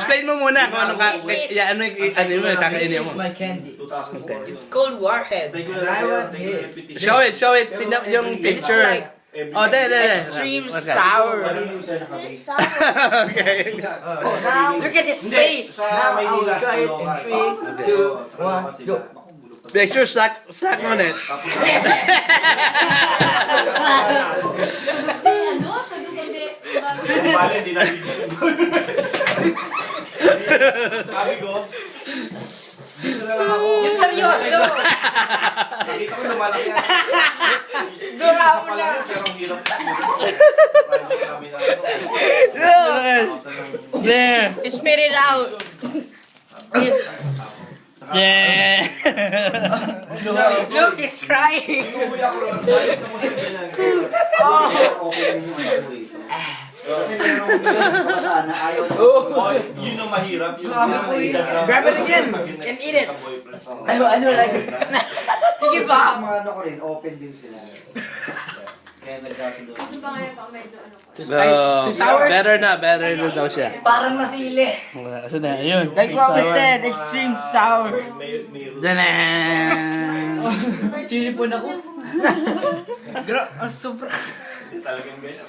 explain mo muna kung ano ka, ano yung kakainin mo. My candy. 2004. It's called Warhead. Thank you I want thank you, it. repetition. Show it, yung It's picture. like Oh, there. extreme Okay. sour. Okay. Look at his face. Sa Maynila, I'll try it in 3, 2, 1, go. Picture stack on it. Kasi ano, sabi ko hindi. Bale, hindi na sabi ko, dito na lang ako. Yung seryoso. Nakita ko lumalaki yan. Dura Isa mo pa na. lang, pero ang hirap. Private namin na ito. Yeah. Spit it out. Yeah. Look, he's crying. Inuwi ako lang. Dahil ka mo sa ganyan. Boy, yun ang mahirap. Yung Grab it again and eat it. I don't like it. Sige pa. Mga ano ko rin, open din sila. Kaya nagkasundo. Ito pa ngayon pang medyo ano ko. So, sour? better na daw siya. Parang nasili. So na, ayun. Like what we said, extreme sour. Danan! Sili po na ko. Gra, sobra. Talagang ganyan.